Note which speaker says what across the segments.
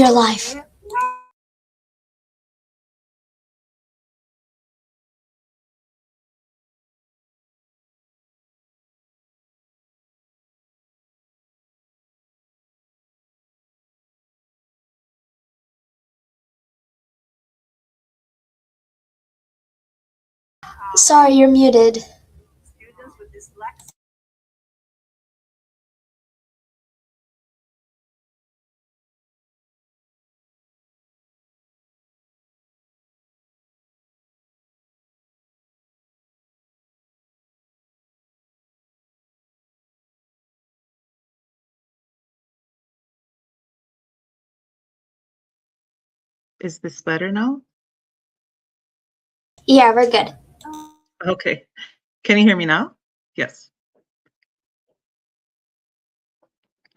Speaker 1: Your life. Sorry, you're muted.
Speaker 2: Is this better now?
Speaker 1: Yeah, we're good.
Speaker 2: Okay. Can you hear me now? Yes.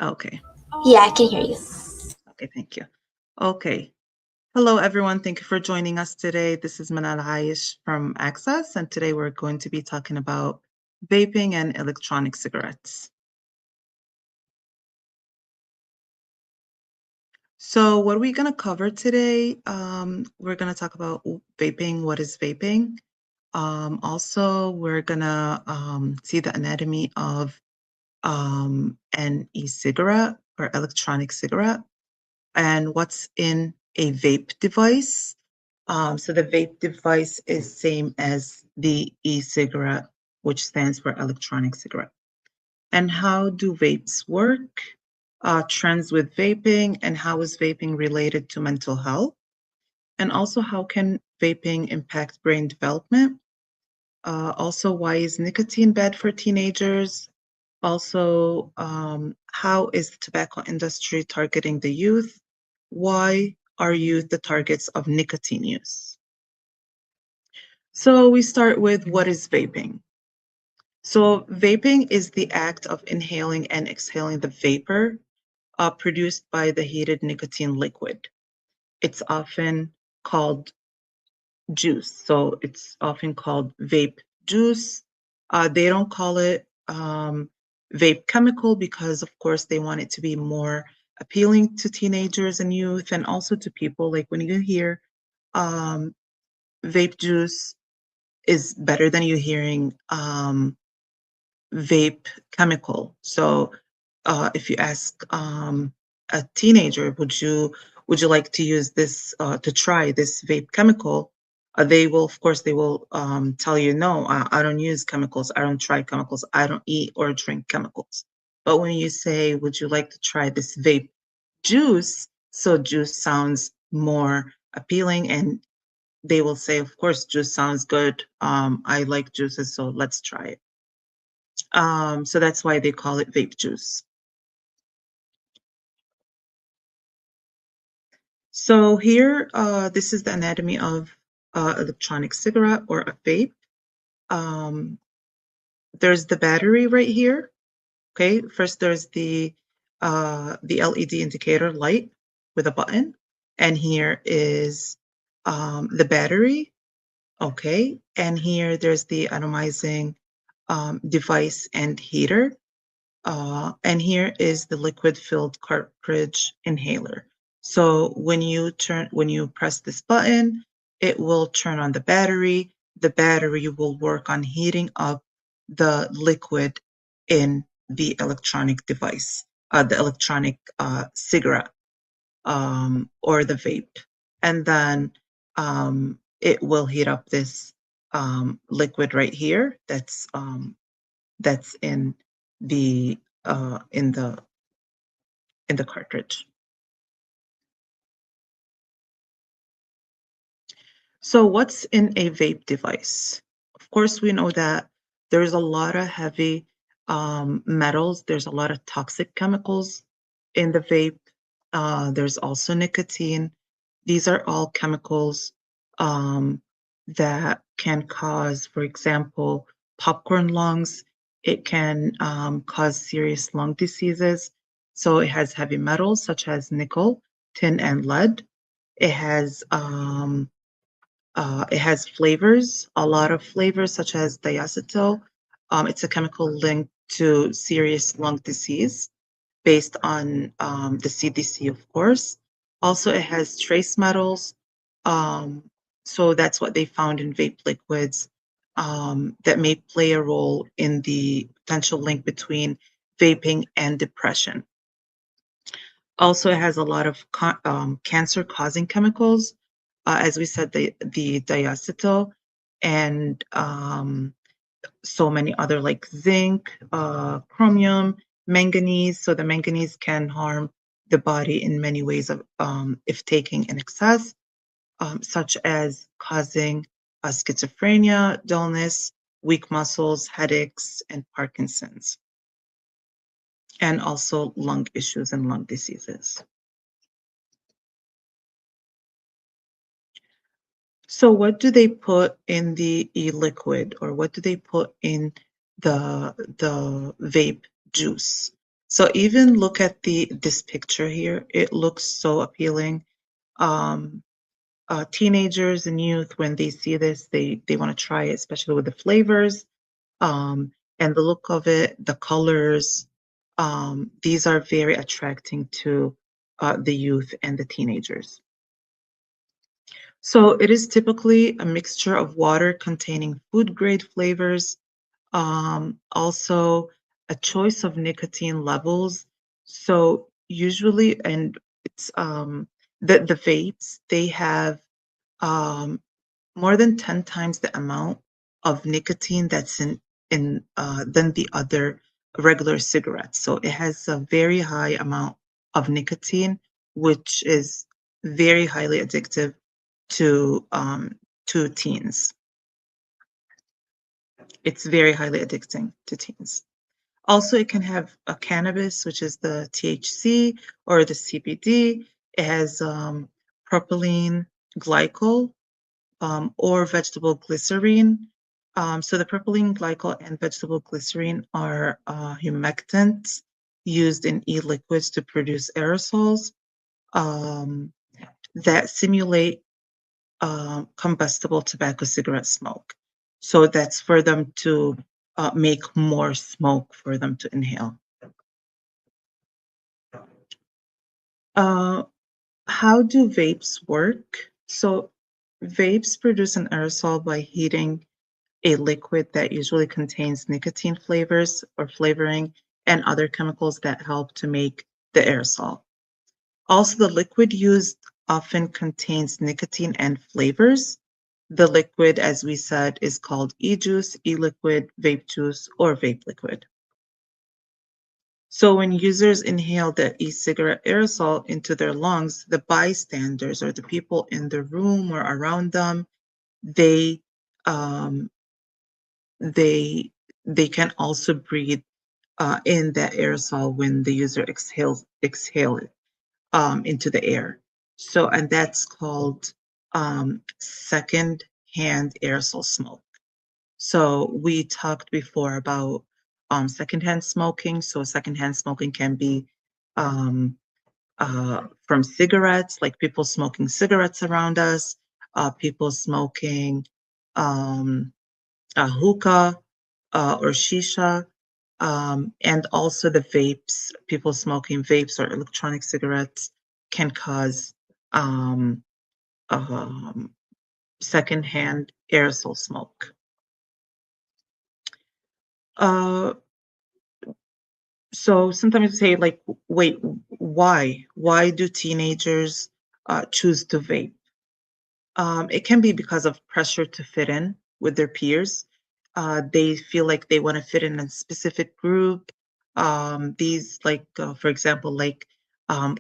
Speaker 2: Okay.
Speaker 1: Yeah, I can hear you.
Speaker 2: Okay, thank you. Okay. Hello, everyone. Thank you for joining us today. This is Manal Haish from Access, and today we're going to be talking about vaping and electronic cigarettes. So what are we going to cover today? We're going to talk about vaping. What is vaping? Also, we're going to see the anatomy of an e-cigarette or electronic cigarette and what's in a vape device. So the vape device is same as the e-cigarette, which stands for electronic cigarette. And how do vapes work? Trends with vaping and how is vaping related to mental health? And also how can vaping impact brain development? Also, why is nicotine bad for teenagers? Also, how is the tobacco industry targeting the youth? Why are youth the targets of nicotine use? So we start with what is vaping? So vaping is the act of inhaling and exhaling the vapor produced by the heated nicotine liquid. It's often called juice. So it's often called vape juice. They don't call it vape chemical because, of course, they want it to be more appealing to teenagers and youth and also to people. Like when you hear vape juice is better than you hearing vape chemical. So if you ask a teenager, would you like to use this to try this vape chemical? They will, of course, they will tell you, no, I don't use chemicals. I don't try chemicals. I don't eat or drink chemicals. But when you say, would you like to try this vape juice? So juice sounds more appealing and they will say, of course, juice sounds good. I like juices, so let's try it. So that's why they call it vape juice. So here, this is the anatomy of electronic cigarette or a vape. There's the battery right here. Okay, first there's the LED indicator light with a button, and here is the battery. Okay, and here there's the atomizing device and heater. And here is the liquid-filled cartridge inhaler. So when you press this button, it will turn on the battery. The battery will work on heating up the liquid in the electronic device, the electronic cigarette or the vape. And then it will heat up this liquid right here that's in the uh, in the in the cartridge. So what's in a vape device? Of course, we know that there's a lot of heavy metals. There's a lot of toxic chemicals in the vape. There's also nicotine. These are all chemicals um, that can cause, for example, popcorn lungs. It can cause serious lung diseases. So it has heavy metals such as nickel, tin, and lead. It has flavors, a lot of flavors such as diacetyl. It's a chemical linked to serious lung disease based on the CDC, of course. Also, it has trace metals. Um, so that's what they found in vape liquids that may play a role in the potential link between vaping and depression. Also, it has a lot of cancer-causing chemicals, as we said, the diacetyl, and so many other like zinc, chromium, manganese. So the manganese can harm the body in many ways of if taken in excess, such as causing schizophrenia, dullness, weak muscles, headaches, and Parkinson's, and also lung issues and lung diseases. So what do they put in the e-liquid, or what do they put in the vape juice? So even look at this picture here. It looks so appealing. Um, Teenagers and youth, when they see this, they want to try it, especially with the flavors and the look of it, the colors. These are very attracting to the youth and the teenagers. So it is typically a mixture of water containing food grade flavors, also a choice of nicotine levels. So usually, and it's the vapes, they have um, more than 10 times the amount of nicotine that's in than the other regular cigarettes. So it has a very high amount of nicotine, which is very highly addictive to teens. It's very highly addicting to teens. Also, it can have a cannabis, which is the THC or the CBD. It has propylene glycol or vegetable glycerine. So the propylene glycol and vegetable glycerine are humectants used in e-liquids to produce aerosols that simulate combustible tobacco cigarette smoke. So that's for them to make more smoke for them to inhale. Uh, how do vapes work? So vapes produce an aerosol by heating a liquid that usually contains nicotine flavors or flavoring and other chemicals that help to make the aerosol. Also, the liquid used often contains nicotine and flavors. The liquid, as we said, is called e-juice, e-liquid, vape juice, or vape liquid. So when users inhale the e-cigarette aerosol into their lungs, the bystanders or the people in the room or around them, they um, they they can also breathe in that aerosol when the user exhale it into the air. So, and that's called second-hand aerosol smoke. So we talked before about secondhand smoking. So secondhand smoking can be from cigarettes, like people smoking cigarettes around us, people smoking a hookah or shisha, and also the vapes. People smoking vapes or electronic cigarettes can cause um, um, secondhand aerosol smoke. Uh, so sometimes we say, like, wait, why? Why do teenagers choose to vape? It can be because of pressure to fit in with their peers. They feel like they want to fit in a specific group. These, like, for example, like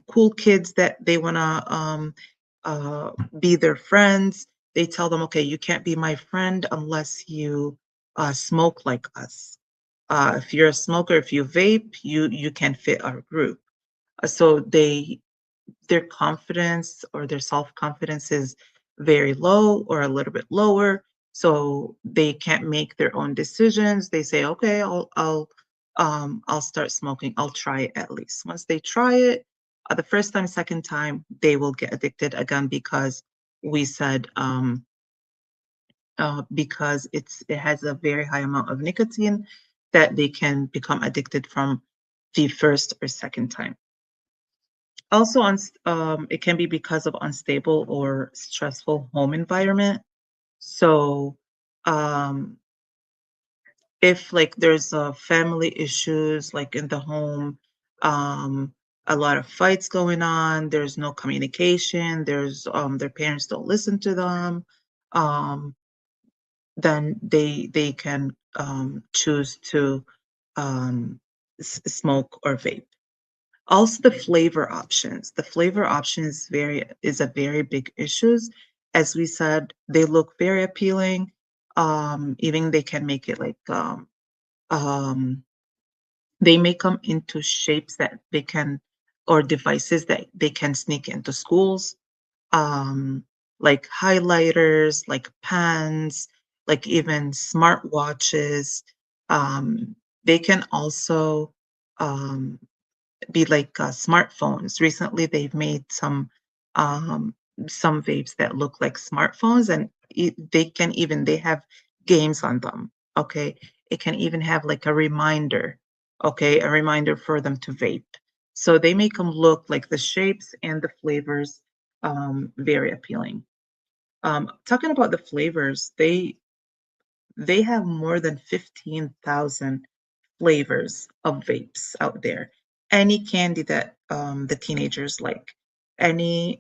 Speaker 2: cool kids that they want to be their friends. They tell them, okay, you can't be my friend unless you smoke like us. If you're a smoker, if you vape, you can fit our group. So their confidence or their self-confidence is very low or a little bit lower, so they can't make their own decisions. They say, okay, I'll start smoking. I'll try it at least. Once they try it, the first time, second time, they will get addicted again because we said because it has a very high amount of nicotine that they can become addicted from the first or second time. Also, it can be because of unstable or stressful home environment. So, um, if like there's family issues like in the home, um, a lot of fights going on, there's no communication, there's their parents don't listen to them, um, then they can choose to smoke or vape. Also, the flavor options. The flavor option is a very big issue. As we said, they look very appealing. Even they can make it like um, they make them into shapes that they can or devices that they can sneak into schools, um, like highlighters, like pens, like even smartwatches. Um, they can also um, be like smartphones. Recently, they've made um, some vapes that look like smartphones, and they have games on them. Okay, it can even have like a reminder. Okay, a reminder for them to vape. So they make them look like the shapes and the flavors very appealing. Talking about the flavors, they have more than 15,000 flavors of vapes out there. Any candy that the teenagers like, any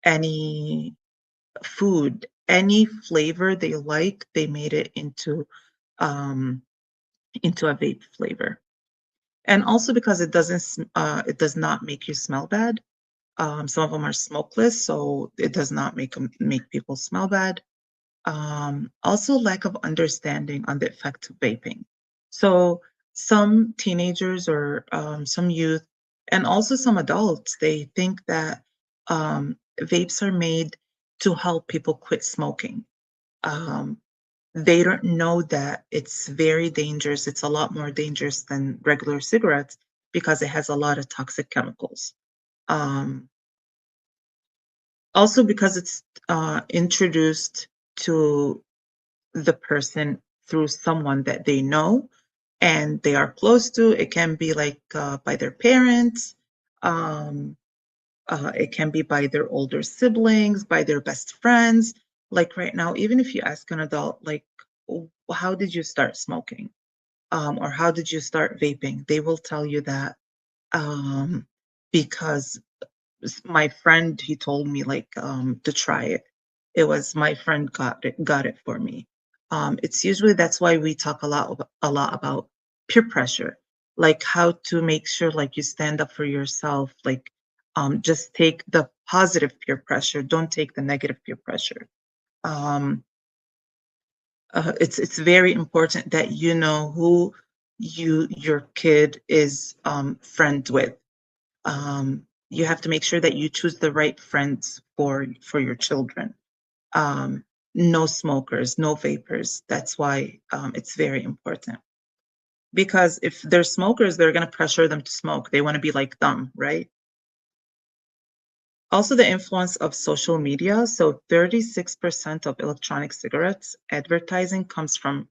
Speaker 2: any food, any flavor they like, they made it um, into a vape flavor. And also because it does not make you smell bad. Some of them are smokeless, so it does not make people smell bad. Also, lack of understanding on the effect of vaping. So, some teenagers or some youth, and also some adults, they think that vapes are made to help people quit smoking. Um, they don't know that it's very dangerous. It's a lot more dangerous than regular cigarettes because it has a lot of toxic chemicals. Um, Also, because it's introduced to the person through someone that they know and they are close to. It can be like by their parents, um, it can be by their older siblings, by their best friends. Like right now, even if you ask an adult, like, how did you start smoking? Or how did you start vaping? They will tell you that um, because my friend he told me like to try it. It was my friend got it for me. It's usually that's why we talk a lot about peer pressure, like how to make sure like you stand up for yourself, like just take the positive peer pressure, don't take the negative peer pressure. um, it's very important that you know who your kid is friends with. You have to make sure that you choose the right friends for your children. Um, no smokers, no vapors. That's why it's very important. Because if they're smokers, they're going to pressure them to smoke. They want to be like them, right? Also, the influence of social media. So, 36% of electronic cigarettes advertising comes from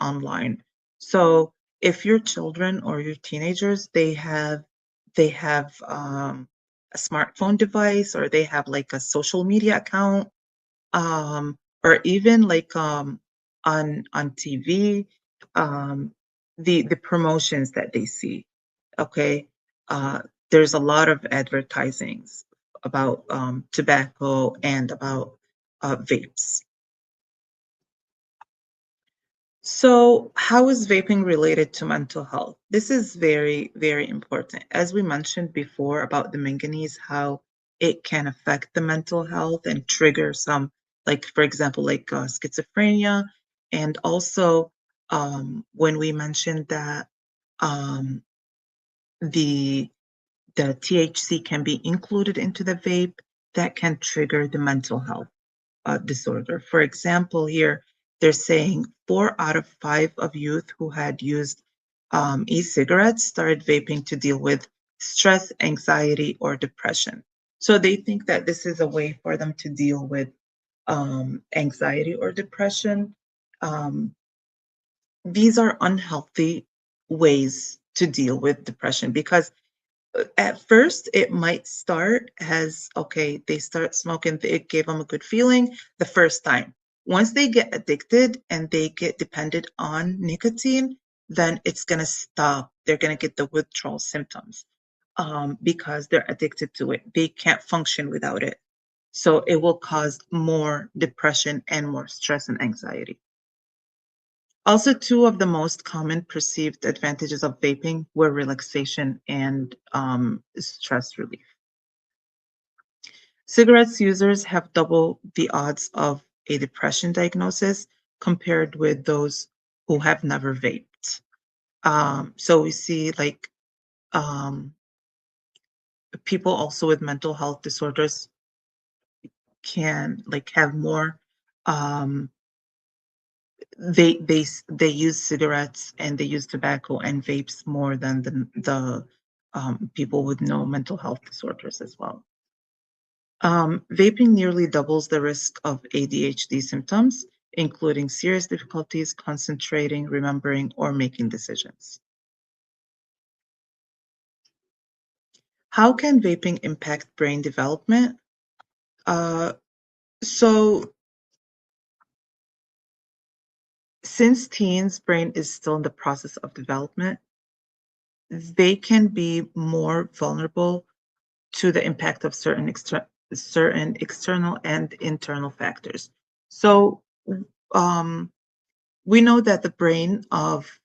Speaker 2: online. So, if your children or your teenagers they have a smartphone device or they have like a social media account, or even like on TV, um, the promotions that they see. Okay, there's a lot of advertisings about tobacco and about vapes. So, how is vaping related to mental health? This is very, very important. As we mentioned before about the manganese, how it can affect the mental health and trigger some, like, for example, like schizophrenia. And also, when we mentioned that um, the the THC can be included into the vape, that can trigger the mental health disorder. For example, here they're saying 4 out of 5 of youth who had used e-cigarettes started vaping to deal with stress, anxiety, or depression. So they think that this is a way for them to deal with anxiety or depression. Um, these are unhealthy ways to deal with depression because At first, it might start as, okay, they start smoking, it gave them a good feeling the first time. Once they get addicted and they get dependent on nicotine, then it's going to stop. They're going to get the withdrawal symptoms because they're addicted to it. They can't function without it. So it will cause more depression and more stress and anxiety. Also, two of the most common perceived advantages of vaping were relaxation and stress relief. Cigarettes users have double the odds of a depression diagnosis compared with those who have never vaped. So we see like um, people also with mental health disorders can like have more um, they use cigarettes and they use tobacco and vapes more than the people with no mental health disorders as well. Vaping nearly doubles the risk of ADHD symptoms, including serious difficulties concentrating, remembering, or making decisions. How can vaping impact brain development? Uh, so, since teens' brain is still in the process of development, they can be more vulnerable to the impact of certain external and internal factors. So um, we know that the brain of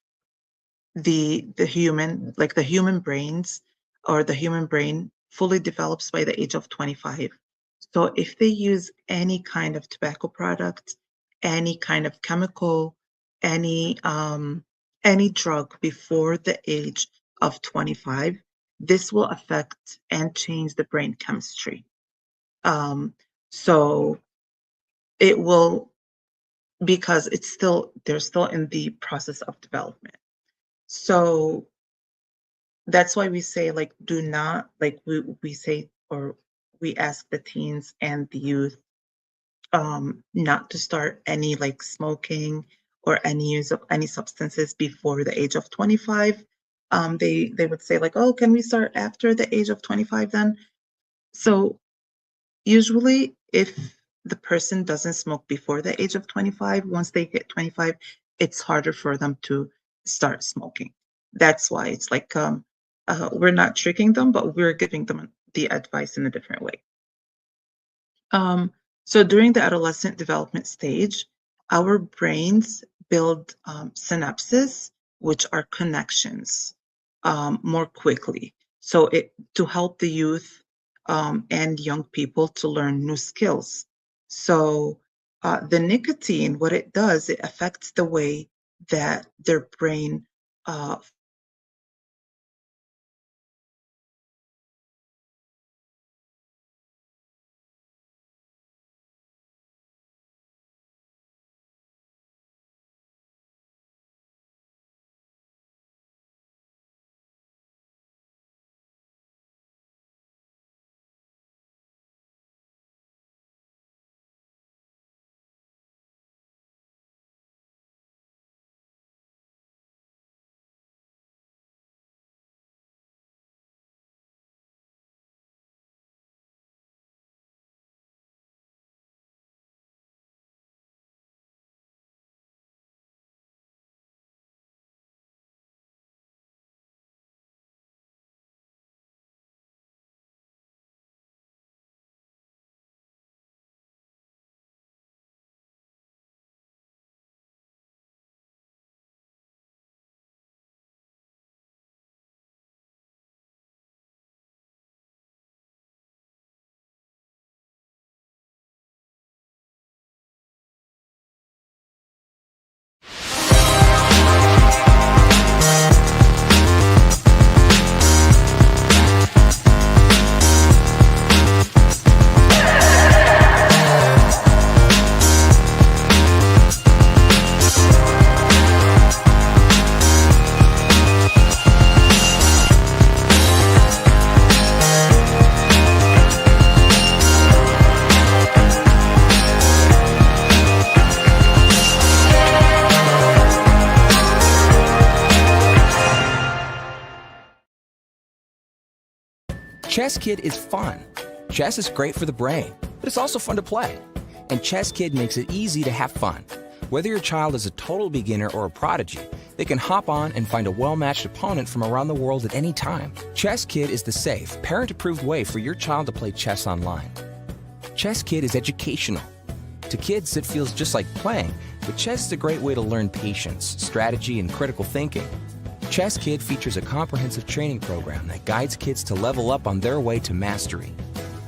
Speaker 2: the human, like the human brains or the human brain, fully develops by the age of 25. So if they use any kind of tobacco product, any kind of chemical, any um, any drug before the age of 25, this will affect and change the brain chemistry. Um, so it will, because they're still in the process of development. So that's why we say like do not like we say or we ask the teens and the youth not to start any like smoking or any use of any substances before the age of 25. They would say like, oh, can we start after the age of 25 then? So usually if the person doesn't smoke before the age of 25, once they hit 25, it's harder for them to start smoking. That's why it's like we're not tricking them, but we're giving them the advice in a different way. Um, so during the adolescent development stage, our brains build synapses, which are connections, more quickly. So it to help the youth and young people to learn new skills. So the nicotine, what it does, it affects the way that their brain uh,
Speaker 3: Chess Kid is fun. Chess is great for the brain, but it's also fun to play. And Chess Kid makes it easy to have fun. Whether your child is a total beginner or a prodigy, they can hop on and find a well-matched opponent from around the world at any time. Chess Kid is the safe, parent-approved way for your child to play chess online. Chess Kid is educational. To kids, it feels just like playing, but chess is a great way to learn patience, strategy, and critical thinking. Chess Kid features a comprehensive training program that guides kids to level up on their way to mastery.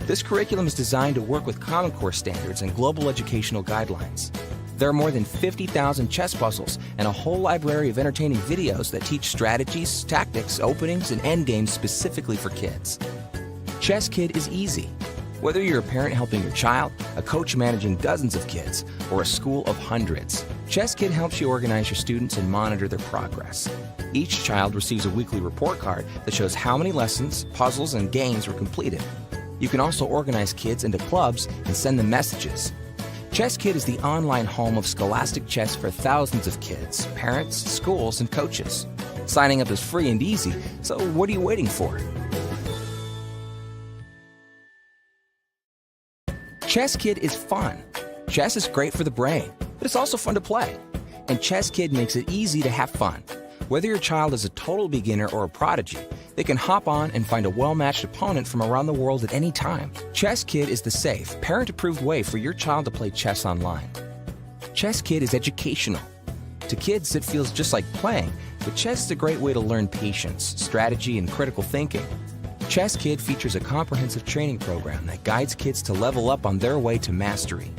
Speaker 3: This curriculum is designed to work with Common Core standards and global educational guidelines. There are more than 50,000 chess puzzles and a whole library of entertaining videos that teach strategies, tactics, openings, and endgames specifically for kids. Chess Kid is easy. Whether you're a parent helping your child, a coach managing dozens of kids, or a school of hundreds, Chess Kid helps you organize your students and monitor their progress. Each child receives a weekly report card that shows how many lessons, puzzles, and games were completed. You can also organize kids into clubs and send them messages. Chess Kid is the online home of scholastic chess for thousands of kids, parents, schools, and coaches. Signing up is free and easy, so what are you waiting for? Chess Kid is fun. Chess is great for the brain, but it's also fun to play. And Chess Kid makes it easy to have fun. Whether your child is a total beginner or a prodigy, they can hop on and find a well-matched opponent from around the world at any time. Chess Kid is the safe, parent-approved way for your child to play chess online. Chess Kid is educational. To kids, it feels just like playing, but chess is a great way to learn patience, strategy, and critical thinking. Chess Kid features a comprehensive training program that guides kids to level up on their way to mastery.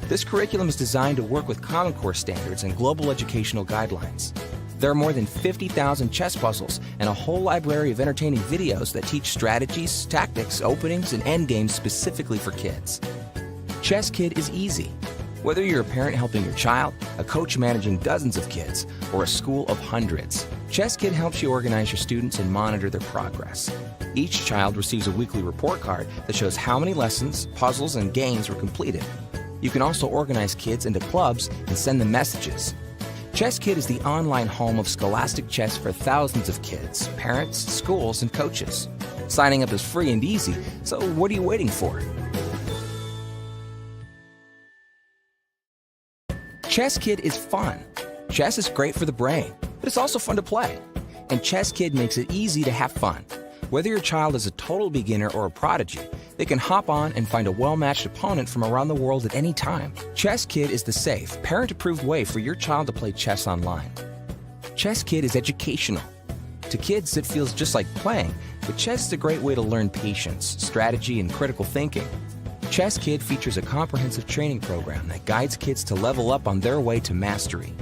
Speaker 3: This curriculum is designed to work with Common Core standards and global educational guidelines. There are more than 50,000 chess puzzles and a whole library of entertaining videos that teach strategies, tactics, openings, and endgames specifically for kids. Chess Kid is easy. Whether you're a parent helping your child, a coach managing dozens of kids, or a school of hundreds, Chess Kid helps you organize your students and monitor their progress. Each child receives a weekly report card that shows how many lessons, puzzles, and games were completed. You can also organize kids into clubs and send them messages. Chess Kid is the online home of scholastic chess for thousands of kids, parents, schools, and coaches. Signing up is free and easy, so what are you waiting for? Chess Kid is fun. Chess is great for the brain, but it's also fun to play. And Chess Kid makes it easy to have fun. Whether your child is a total beginner or a prodigy, they can hop on and find a well-matched opponent from around the world at any time. Chess Kid is the safe, parent-approved way for your child to play chess online. Chess Kid is educational. To kids, it feels just like playing, but chess is a great way to learn patience, strategy, and critical thinking. Chess Kid features a comprehensive training program that guides kids to level up on their way to mastery.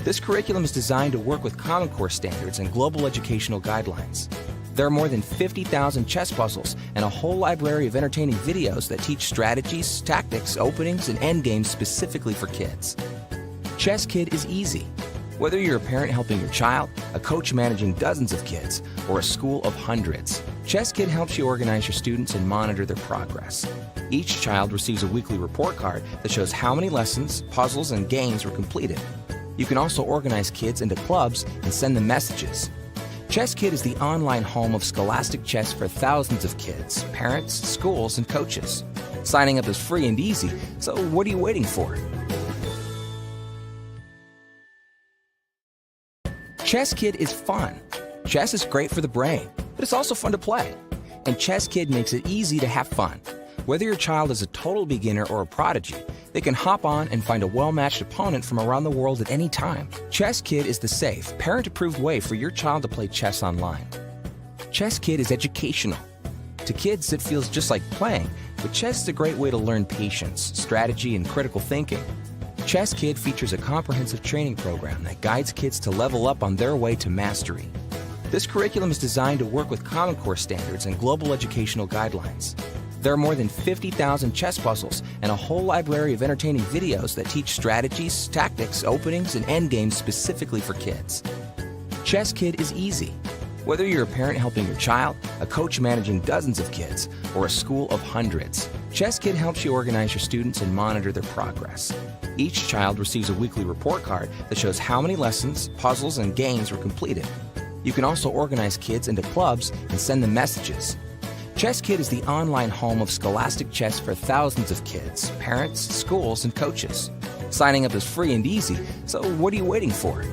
Speaker 3: This curriculum is designed to work with Common Core standards and global educational guidelines. There are more than 50,000 chess puzzles and a whole library of entertaining videos that teach strategies, tactics, openings, and endgames specifically for kids. Chess Kid is easy. Whether you're a parent helping your child, a coach managing dozens of kids, or a school of hundreds, Chess Kid helps you organize your students and monitor their progress. Each child receives a weekly report card that shows how many lessons, puzzles, and games were completed. You can also organize kids into clubs and send them messages. Chess Kid is the online home of scholastic chess for thousands of kids, parents, schools, and coaches. Signing up is free and easy, so what are you waiting for? Chess Kid is fun. Chess is great for the brain, but it's also fun to play. And Chess Kid makes it easy to have fun. Whether your child is a total beginner or a prodigy, they can hop on and find a well-matched opponent from around the world at any time. Chess Kid is the safe, parent-approved way for your child to play chess online. Chess Kid is educational. To kids, it feels just like playing, but chess is a great way to learn patience, strategy, and critical thinking. Chess Kid features a comprehensive training program that guides kids to level up on their way to mastery. This curriculum is designed to work with Common Core standards and global educational guidelines. There are more than 50,000 chess puzzles and a whole library of entertaining videos that teach strategies, tactics, openings, and endgames specifically for kids. Chess Kid is easy. Whether you're a parent helping your child, a coach managing dozens of kids, or a school of hundreds, Chess Kid helps you organize your students and monitor their progress. Each child receives a weekly report card that shows how many lessons, puzzles, and games were completed. You can also organize kids into clubs and send them messages. Chess Kid is the online home of scholastic chess for thousands of kids, parents, schools, and coaches. Signing up is free and easy, so what are you waiting for?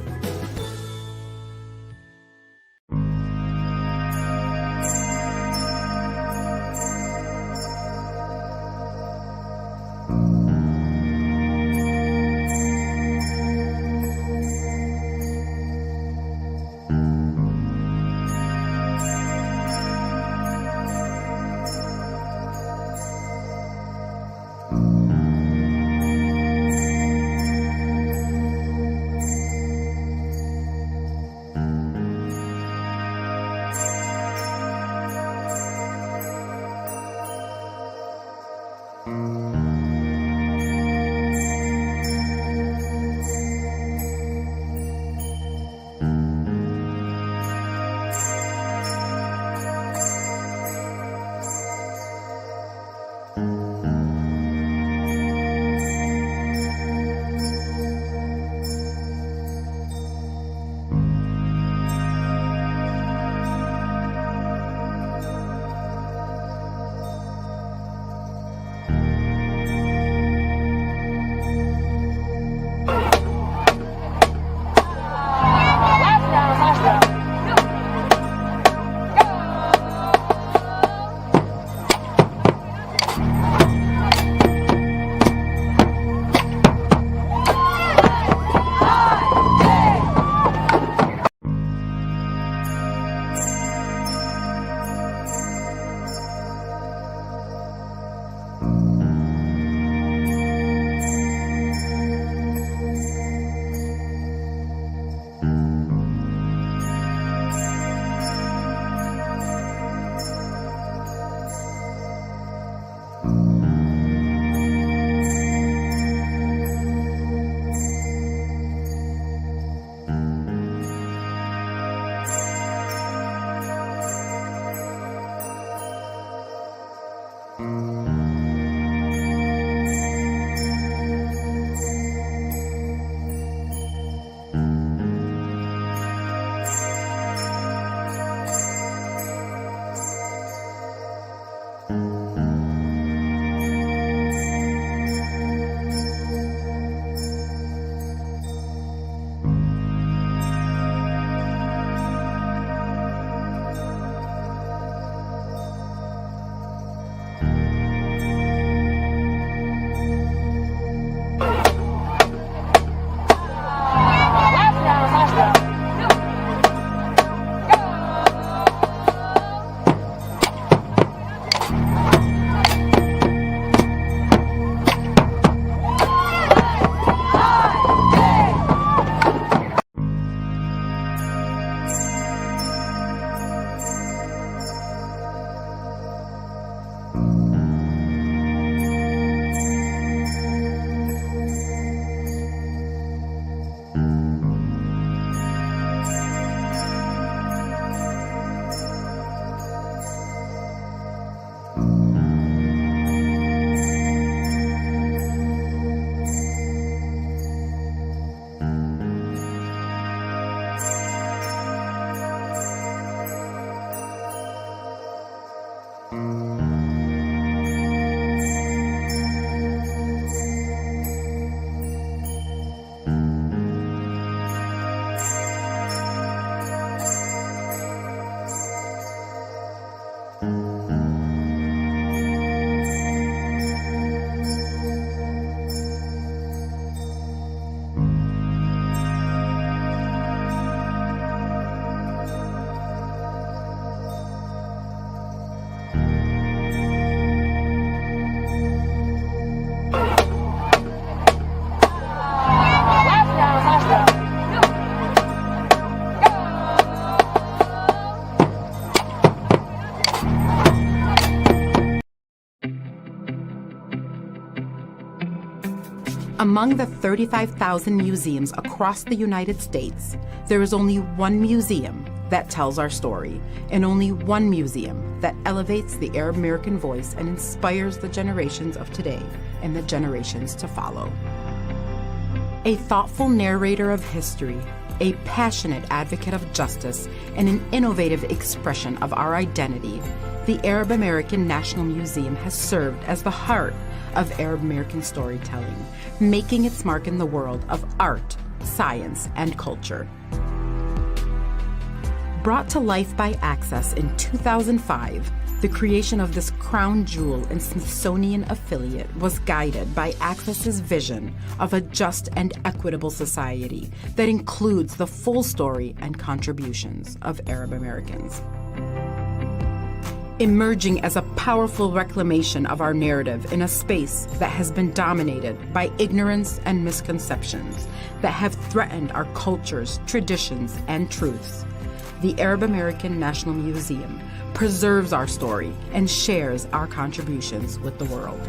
Speaker 4: Among the 35,000 museums across the United States, there is only one museum that tells our story, and only one museum that elevates the Arab American voice and inspires the generations of today and the generations to follow. A thoughtful narrator of history, a passionate advocate of justice, and an innovative expression of our identity, the Arab American National Museum has served as the heart of Arab American storytelling, making its mark in the world of art, science, and culture. Brought to life by Access in 2005, the creation of this crown jewel and Smithsonian affiliate was guided by Access's vision of a just and equitable society that includes the full story and contributions of Arab Americans. Emerging as a powerful reclamation of our narrative in a space that has been dominated by ignorance and misconceptions that have threatened our cultures, traditions, and truths, the Arab American National Museum preserves our story and shares our contributions with the world.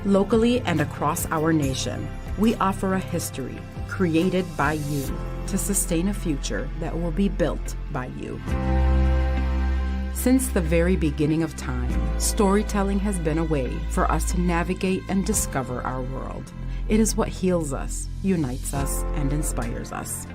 Speaker 4: Locally and across our nation, we offer a history created by you to sustain a future that will be built by you. Since the very beginning of time, storytelling has been a way for us to navigate and discover our world. It is what heals us, unites us, and inspires us.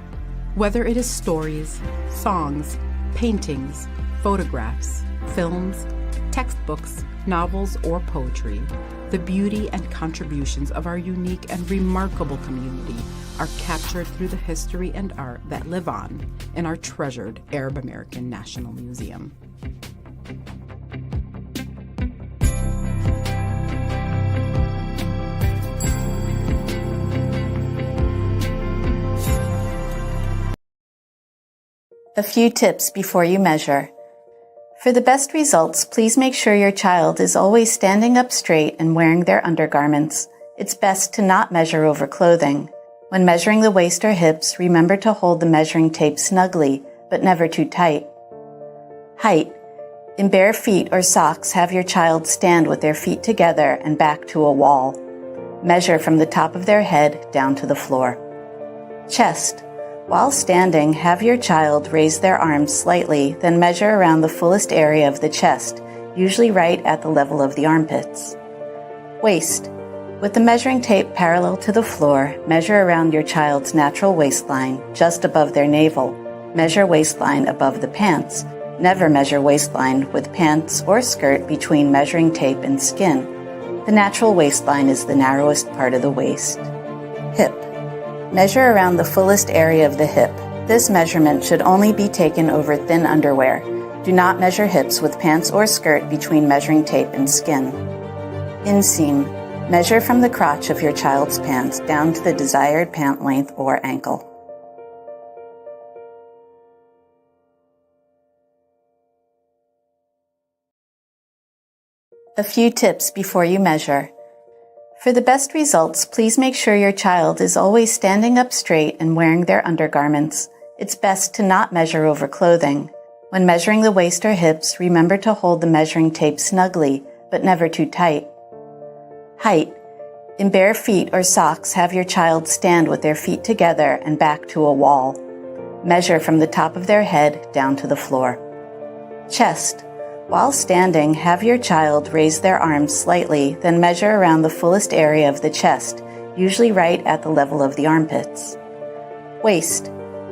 Speaker 4: Whether it is stories, songs, paintings, photographs, films, textbooks, novels, or poetry, the beauty and contributions of our unique and remarkable community are captured through the history and art that live on in our treasured Arab American National Museum.
Speaker 5: A few tips before you measure. For the best results, please make sure your child is always standing up straight and wearing their undergarments. It's best to not measure over clothing. When measuring the waist or hips, remember to hold the measuring tape snugly, but never too tight. Height. In bare feet or socks, have your child stand with their feet together and back to a wall. Measure from the top of their head down to the floor. Chest. While standing, have your child raise their arms slightly, then measure around the fullest area of the chest, usually right at the level of the armpits. Waist. With the measuring tape parallel to the floor, measure around your child's natural waistline, just above their navel. Measure waistline above the pants. Never measure waistline with pants or skirt between measuring tape and skin. The natural waistline is the narrowest part of the waist. Hip. Measure around the fullest area of the hip. This measurement should only be taken over thin underwear. Do not measure hips with pants or skirt between measuring tape and skin. Inseam. Measure from the crotch of your child's pants down to the desired pant length or ankle. A few tips before you measure. For the best results, please make sure your child is always standing up straight and wearing their undergarments. It's best to not measure over clothing. When measuring the waist or hips, remember to hold the measuring tape snugly, but never too tight. Height. In bare feet or socks, have your child stand with their feet together and back to a wall. Measure from the top of their head down to the floor. Chest. While standing, have your child raise their arms slightly, then measure around the fullest area of the chest, usually right at the level of the armpits. Waist.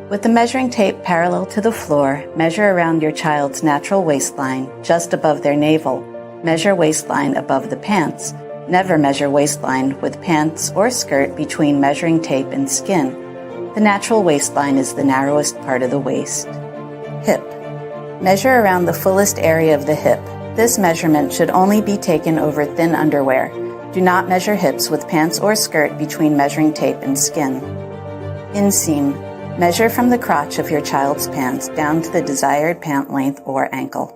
Speaker 5: With the measuring tape parallel to the floor, measure around your child's natural waistline, just above their navel. Measure waistline above the pants. Never measure waistline with pants or skirt between measuring tape and skin. The natural waistline is the narrowest part of the waist. Hip. Measure around the fullest area of the hip. This measurement should only be taken over thin underwear. Do not measure hips with pants or skirt between measuring tape and skin. Inseam. Measure from the crotch of your child's pants down to the desired pant length or ankle.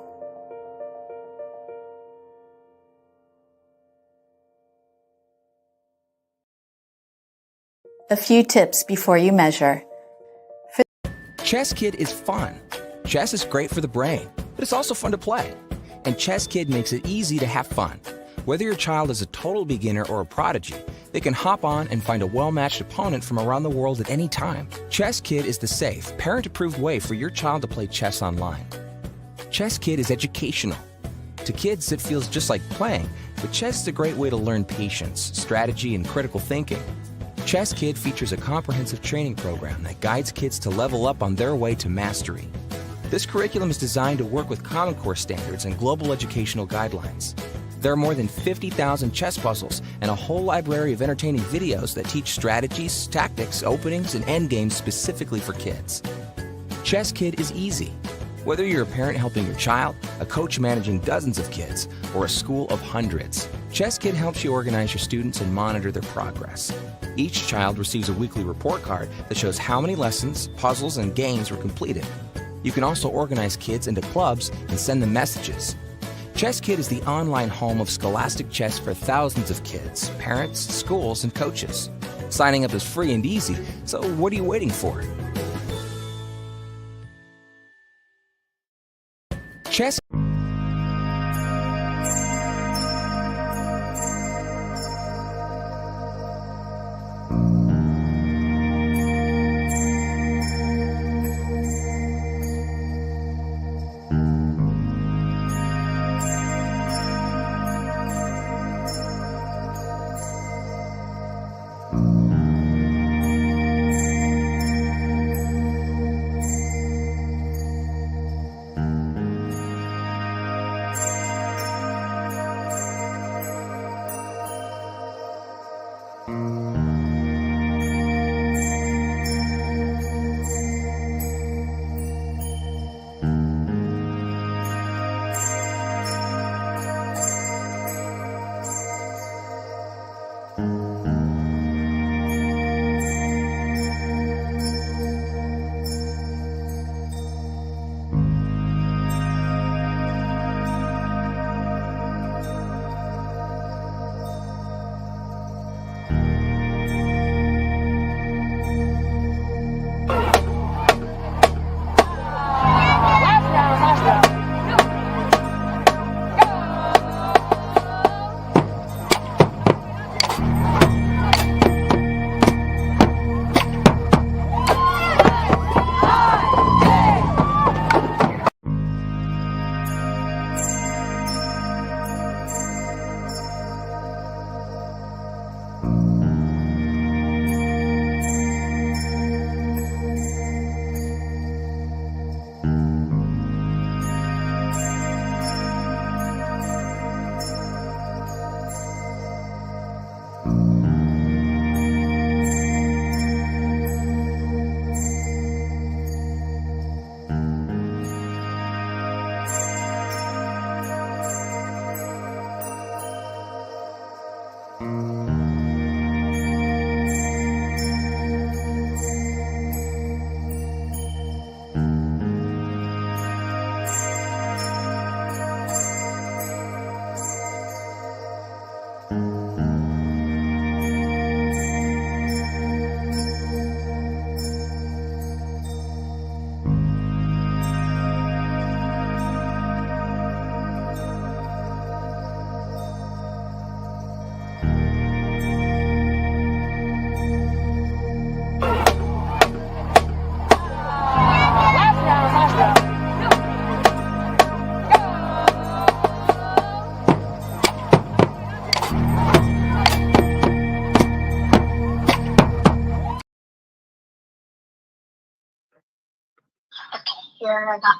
Speaker 5: A few tips before you measure.
Speaker 3: Chess Kid is fun. Chess is great for the brain, but it's also fun to play. And Chess Kid makes it easy to have fun. Whether your child is a total beginner or a prodigy, they can hop on and find a well-matched opponent from around the world at any time. Chess Kid is the safe, parent-approved way for your child to play chess online. Chess Kid is educational. To kids, it feels just like playing, but chess is a great way to learn patience, strategy, and critical thinking. Chess Kid features a comprehensive training program that guides kids to level up on their way to mastery. This curriculum is designed to work with Common Core standards and global educational guidelines. There are more than 50,000 chess puzzles and a whole library of entertaining videos that teach strategies, tactics, openings, and endgames specifically for kids. Chess Kid is easy. Whether you're a parent helping your child, a coach managing dozens of kids, or a school of hundreds, Chess Kid helps you organize your students and monitor their progress. Each child receives a weekly report card that shows how many lessons, puzzles, and games were completed. You can also organize kids into clubs and send them messages. Chess Kid is the online home of scholastic chess for thousands of kids, parents, schools, and coaches. Signing up is free and easy, so what are you waiting for? Chess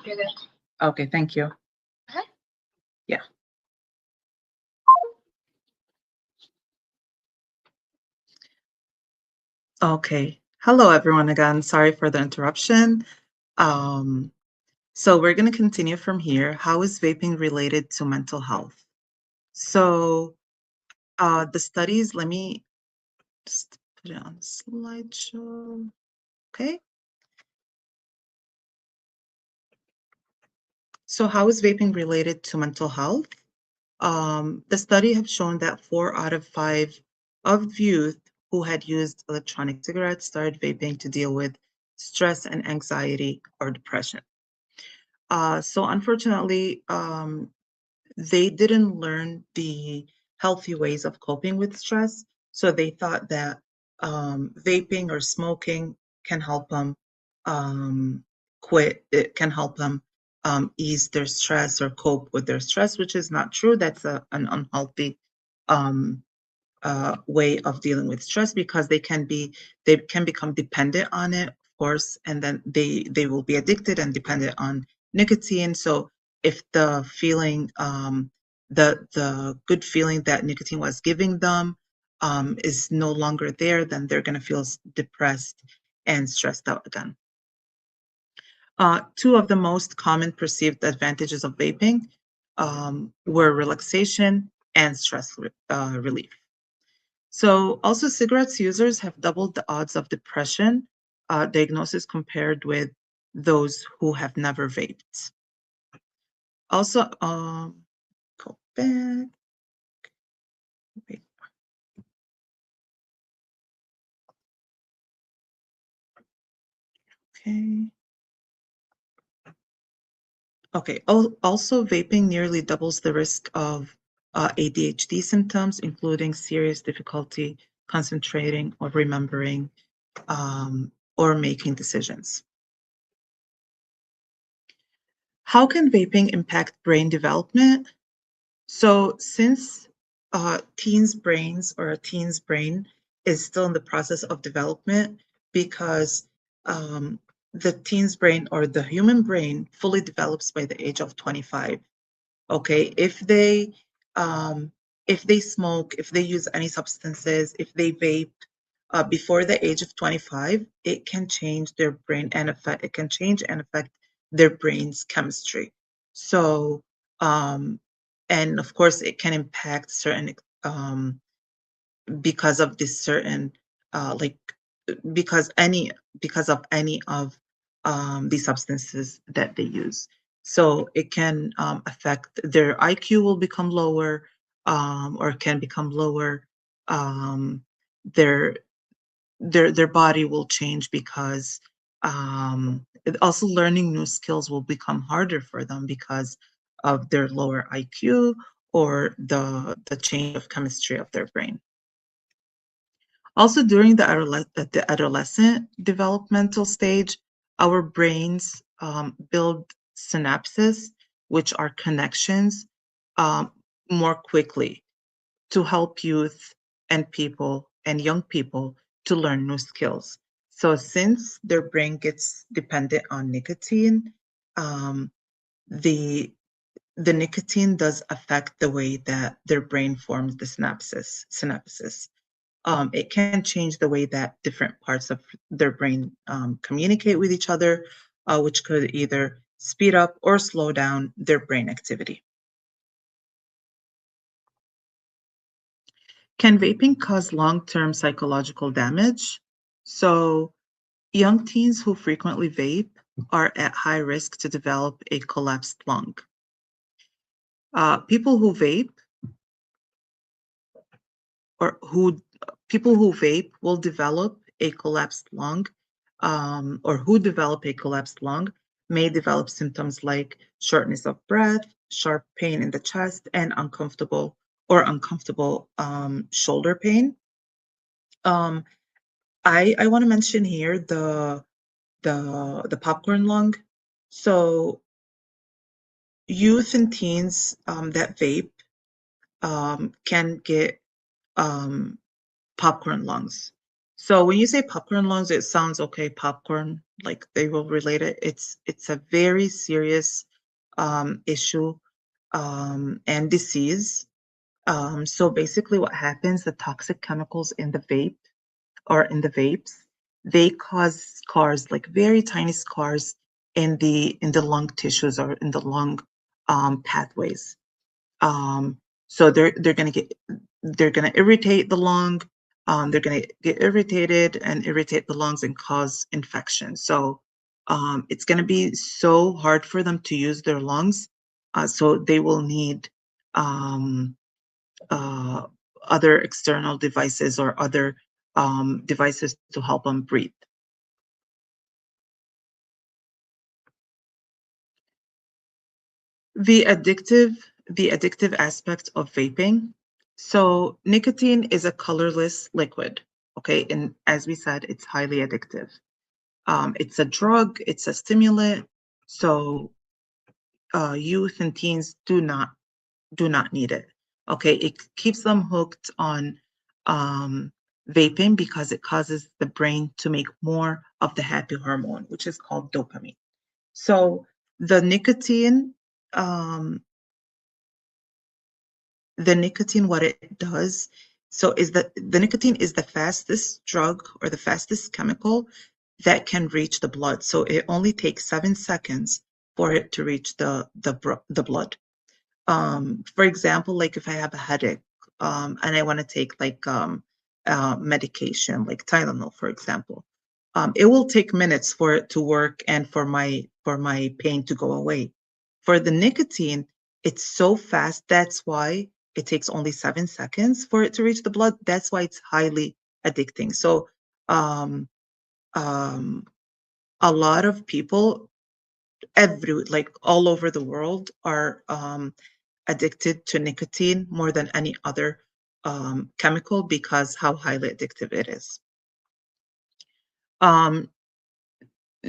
Speaker 1: You're good.
Speaker 2: Okay, thank you.
Speaker 1: Uh-huh.
Speaker 2: Yeah. Okay. Hello, everyone again. Sorry for the interruption. So we're going to continue from here. How is vaping related to mental health? So the studies, let me just put it on slideshow. Okay. So how is vaping related to mental health? The study have shown that 4 out of 5 of youth who had used electronic cigarettes started vaping to deal with stress and anxiety or depression. So unfortunately, they didn't learn the healthy ways of coping with stress. So they thought that vaping or smoking can help them quit. It can help them ease their stress or cope with their stress, which is not true. That's an unhealthy um, way of dealing with stress because they can become dependent on it, of course, and then they will be addicted and dependent on nicotine. So if the feeling, the good feeling that nicotine was giving them is no longer there, then they're going to feel depressed and stressed out again. Two of the most common perceived advantages of vaping were relaxation and stress relief. So also cigarettes users have doubled the odds of depression diagnosis compared with those who have never vaped. Also, go back. Wait. Okay. Okay. Also, vaping nearly doubles the risk of ADHD symptoms, including serious difficulty concentrating or remembering or making decisions. How can vaping impact brain development? So since teens' brains or a teen's brain is still in the process of development, because the teen's brain or the human brain fully develops by the age of 25. Okay, if they smoke, if they use any substances, if they vape before the age of 25, it can change their brain and affect it can change and affect their brain's chemistry. So and of course it can impact certain because of this certain like because of any of these substances that they use. So it can affect their IQ will become lower, or can become lower. Their their body will change because also learning new skills will become harder for them because of their lower IQ or the change of chemistry of their brain. Also, during the adolescent developmental stage, our brains build synapses, which are connections, um, more quickly to help youth and people and young people to learn new skills. So, since their brain gets dependent on nicotine, um, the the nicotine does affect the way that their brain forms the synapses. It can change the way that different parts of their brain communicate with each other, which could either speed up or slow down their brain activity. Can vaping cause long-term psychological damage? So, young teens who frequently vape are at high risk to develop a collapsed lung. People who vape or who people who vape will develop a collapsed lung, or who develop a collapsed lung may develop symptoms like shortness of breath, sharp pain in the chest, and uncomfortable shoulder pain. Um, I want to mention here the popcorn lung. So youth and teens that vape can get um, popcorn lungs. So when you say popcorn lungs, it sounds okay, popcorn, like they will relate it. It's a very serious issue and disease. So basically what happens, the toxic chemicals in the vape or in the vapes, they cause scars, like very tiny scars in the lung tissues or in the lung pathways. So they're gonna irritate the lung. They're gonna get irritated and irritate the lungs and cause infection. So it's gonna be so hard for them to use their lungs. So they will need um, uh, other external devices or other devices to help them breathe. The addictive aspect of vaping. So nicotine is a colorless liquid, okay? And as we said, it's highly addictive. It's a drug, it's a stimulant. So youth and teens do not need it. Okay, it keeps them hooked on vaping because it causes the brain to make more of the happy hormone, which is called dopamine. So the nicotine, um, what it does, so is that the nicotine is the fastest drug or the fastest chemical that can reach the blood. So it only takes 7 seconds for it to reach the blood. For example, like if I have a headache, and I want to take like medication, like Tylenol, for example, it will take minutes for it to work and for my pain to go away. For the nicotine, it's so fast. That's why it takes only 7 seconds for it to reach the blood. That's why it's highly addicting. So, um, um, a lot of people, like all over the world, are addicted to nicotine more than any other chemical because how highly addictive it is. Um,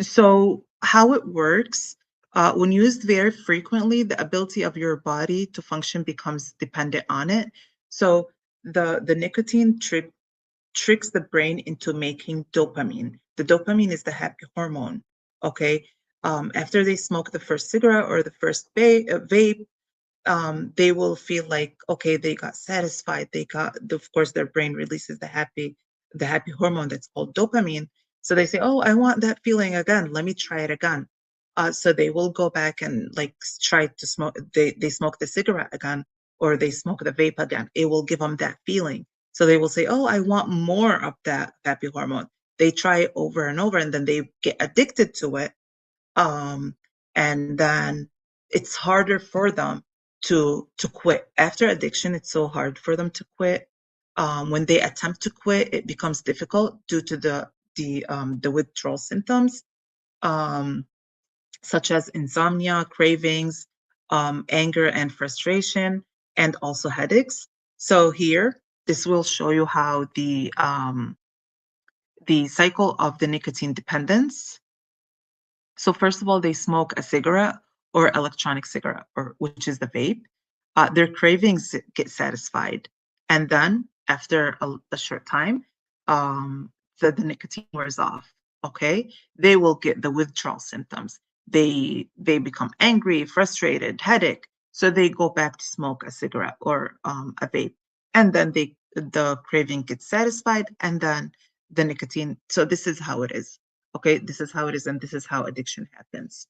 Speaker 2: so how it works, when used very frequently, the ability of your body to function becomes dependent on it. So the nicotine tricks the brain into making dopamine. The dopamine is the happy hormone. Okay. After they smoke the first cigarette or the first vape, they will feel like, okay, they got satisfied. Of course, their brain releases the happy hormone that's called dopamine. So they say, oh, I want that feeling again. Let me try it again. So they will go back and like try to smoke. They smoke the cigarette again, or they smoke the vape again. It will give them that feeling. So they will say, oh, I want more of that happy hormone. They try it over and over, and then they get addicted to it. Um, and then it's harder for them to quit. After addiction, it's so hard for them to quit. When they attempt to quit, it becomes difficult due to the withdrawal symptoms, um, such as insomnia, cravings, anger and frustration, and also headaches. So here, this will show you how the cycle of the nicotine dependence. So first of all, they smoke a cigarette or electronic cigarette, or which is the vape. Their cravings get satisfied, and then after a short time, the nicotine wears off. Okay, they will get the withdrawal symptoms. They become angry, frustrated, headache. So they go back to smoke a cigarette or a vape, and then the craving gets satisfied, and then the nicotine. So this is how it is. Okay, this is how it is, and this is how addiction happens.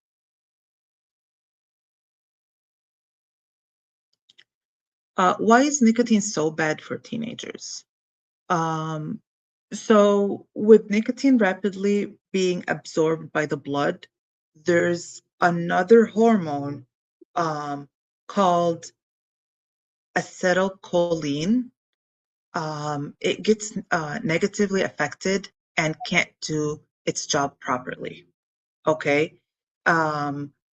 Speaker 2: Why is nicotine so bad for teenagers? Um, so, with nicotine rapidly being absorbed by the blood, there's another hormone um, called acetylcholine. It gets negatively affected and can't do its job properly. Okay.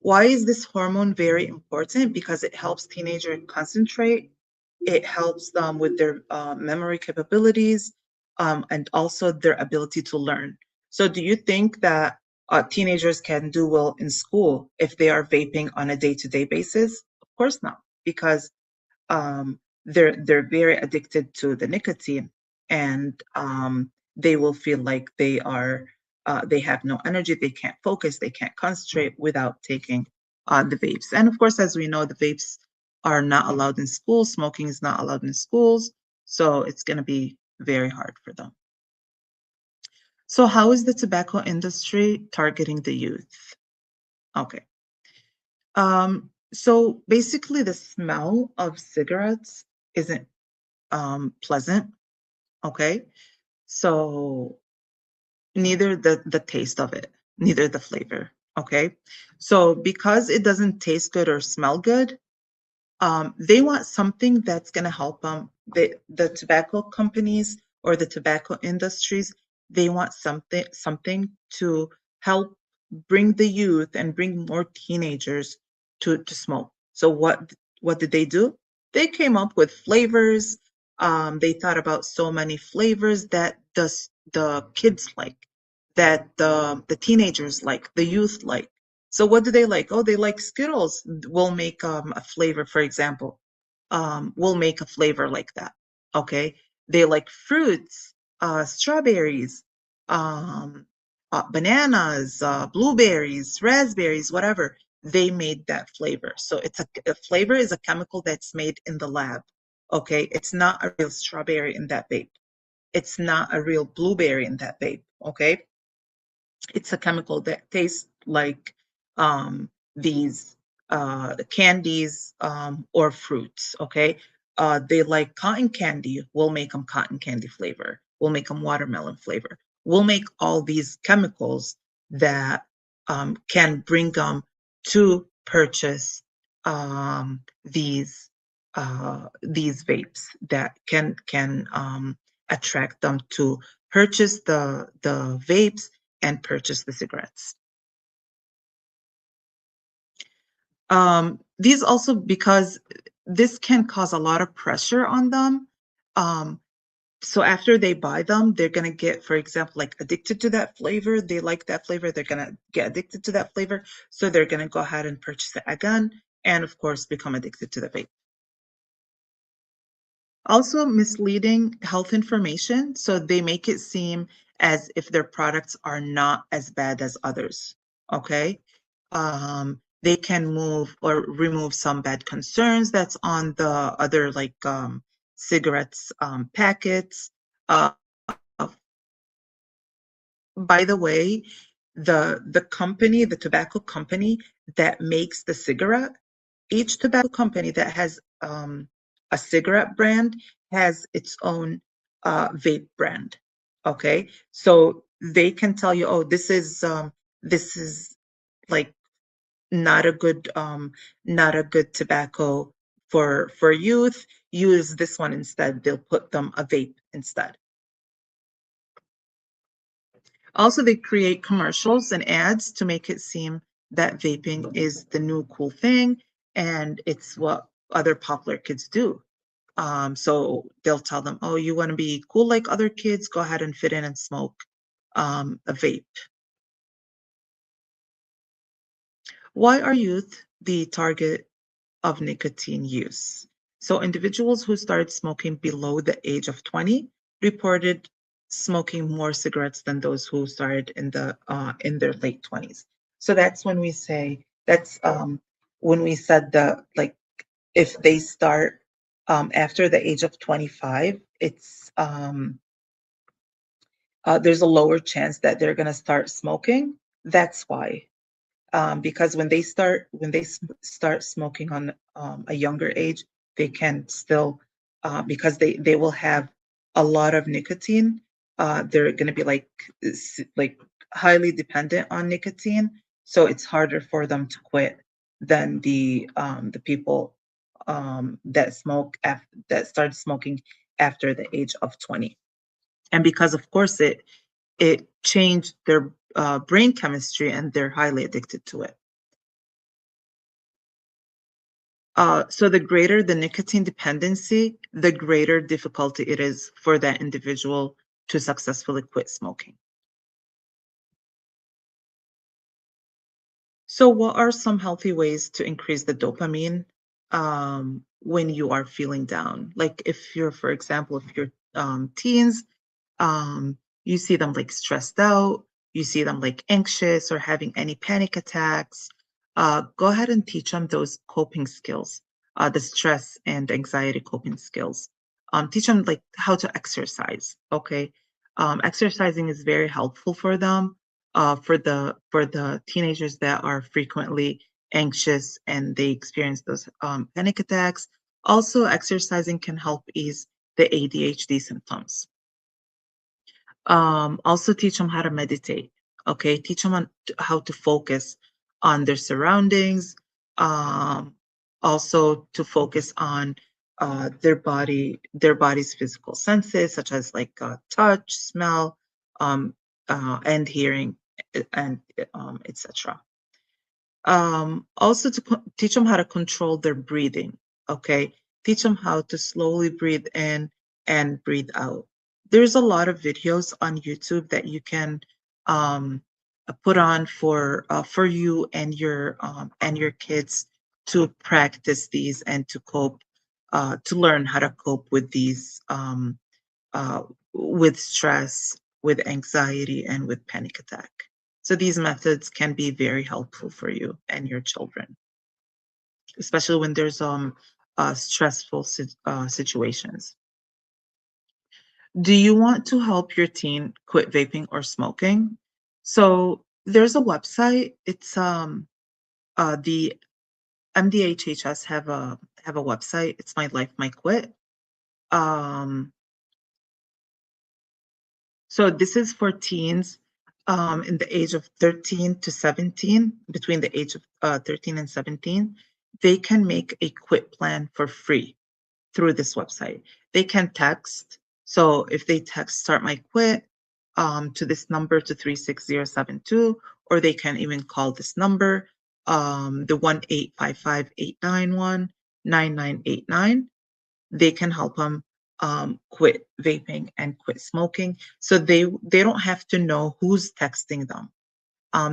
Speaker 2: Why is this hormone very important? Because it helps teenagers concentrate. It helps them with their memory capabilities, and also their ability to learn. So, do you think that teenagers can do well in school if they are vaping on a day-to-day basis? Of course not, because they're very addicted to the nicotine, and they will feel like they have no energy, they can't focus, they can't concentrate without taking the vapes. And of course, as we know, the vapes are not allowed in schools. Smoking is not allowed in schools, so it's going to be very hard for them. So, how is the tobacco industry targeting the youth? Okay. So basically, the smell of cigarettes isn't pleasant. Okay. So neither the taste of it, neither the flavor. Okay. So because it doesn't taste good or smell good, they want something that's going to help them. The tobacco companies or the tobacco industries, they want something to help bring the youth and bring more teenagers to smoke. So what did they do? They came up with flavors. They thought about so many flavors that the kids like, that the teenagers like, the youth like. So what do they like? Oh, they like Skittles. We'll make a flavor, for example. We'll make a flavor like that. Okay. They like fruits, strawberries, um, bananas, blueberries, raspberries, whatever. they made that flavor. So it's a flavor is a chemical that's made in the lab. Okay, it's not a real strawberry in that vape. It's not a real blueberry in that vape. Okay, it's a chemical that tastes like these candies or fruits. Okay, they like cotton candy. We'll make them cotton candy flavor. We'll make them watermelon flavor. We'll make all these chemicals that can bring them to purchase these vapes that can attract them to purchase the vapes and purchase the cigarettes. These also, because this can cause a lot of pressure on them. So after they buy them, they're gonna get, for example, like addicted to that flavor. They like that flavor. They're gonna get addicted to that flavor. So they're gonna go ahead and purchase it again, and of course, become addicted to the vape. Also, misleading health information. So they make it seem as if their products are not as bad as others. Okay. They can move or remove some bad concerns that's on the other, like cigarettes packets. Uh, by the way, the company, the tobacco company that makes the cigarette, each tobacco company that has a cigarette brand has its own vape brand. Okay, so they can tell you, oh, this is like not a good tobacco for youth. Use this one instead. They'll put them a vape instead. Also, they create commercials and ads to make it seem that vaping is the new cool thing and it's what other popular kids do. So they'll tell them, oh, you want to be cool like other kids? Go ahead and fit in and smoke a vape. Why are youth the target of nicotine use? So individuals who started smoking below the age of 20 reported smoking more cigarettes than those who started in their late 20s. So that's when we say when we said the like if they start after the age of 25, it's there's a lower chance that they're going to start smoking. That's why because when they start smoking on a younger age, they can still because they will have a lot of nicotine. They're going to be like highly dependent on nicotine, so it's harder for them to quit than the people that started smoking after the age of 20. And because of course it changed their brain chemistry and they're highly addicted to it. So the greater the nicotine dependency, the greater difficulty it is for that individual to successfully quit smoking. So what are some healthy ways to increase the dopamine when you are feeling down? Like if you're, for example, if you're teens, you see them like stressed out, you see them like anxious or having any panic attacks, go ahead and teach them those coping skills, the stress and anxiety coping skills. Teach them like how to exercise. Okay, exercising is very helpful for them. For the teenagers that are frequently anxious and they experience those panic attacks. Also, exercising can help ease the ADHD symptoms. Also teach them how to meditate. Okay, teach them how to focus on their surroundings. Also to focus on their body's physical senses, such as like touch, smell, and hearing, and etc. Also to teach them how to control their breathing. Okay, teach them how to slowly breathe in and breathe out. There's a lot of videos on YouTube that you can put on for you and your kids to practice these and to cope, to learn how to cope with these uh, with stress, with anxiety, and with panic attack. So these methods can be very helpful for you and your children, especially when there's stressful situations. Do you want to help your teen quit vaping or smoking? So there's a website. It's the MDHHS have a website. It's My Life, My Quit. So this is for teens in the age of 13 to 17, between the age of 13 and 17. They can make a quit plan for free through this website. They can text. So if they text Start My Quit to this number, to 36072, or they can even call this number, the 1-855-891-9989. They can help them quit vaping and quit smoking. So they don't have to know who's texting them.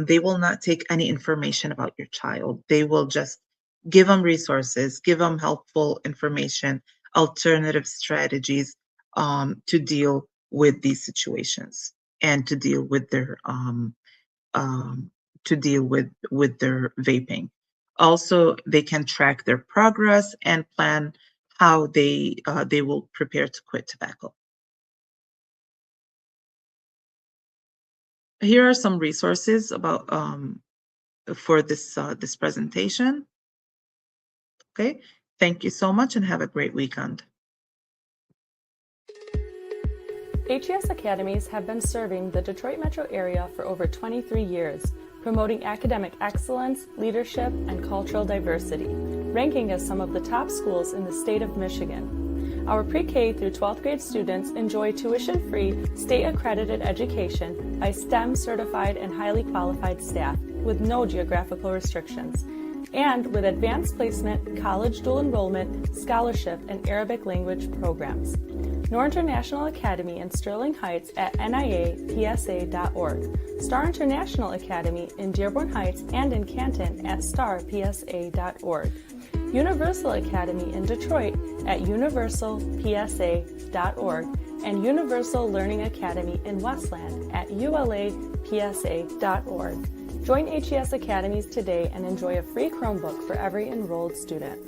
Speaker 2: They will not take any information about your child. They will just give them resources, give them helpful information, alternative strategies to deal with these situations and to deal with their vaping. Also, they can track their progress and plan how they will prepare to quit tobacco. Here are some resources about for this presentation. Okay, thank you so much and have a great weekend.
Speaker 6: HES Academies have been serving the Detroit metro area for over 23 years, promoting academic excellence, leadership, and cultural diversity, ranking as some of the top schools in the state of Michigan. Our pre-K through 12th grade students enjoy tuition-free, state-accredited education by STEM-certified and highly qualified staff with no geographical restrictions, and with advanced placement, college dual enrollment, scholarship, and Arabic language programs. Nor International Academy in Sterling Heights at niapsa.org, Star International Academy in Dearborn Heights and in Canton at starpsa.org, Universal Academy in Detroit at universalpsa.org, and Universal Learning Academy in Westland at ulapsa.org. Join HES Academies today and enjoy a free Chromebook for every enrolled student.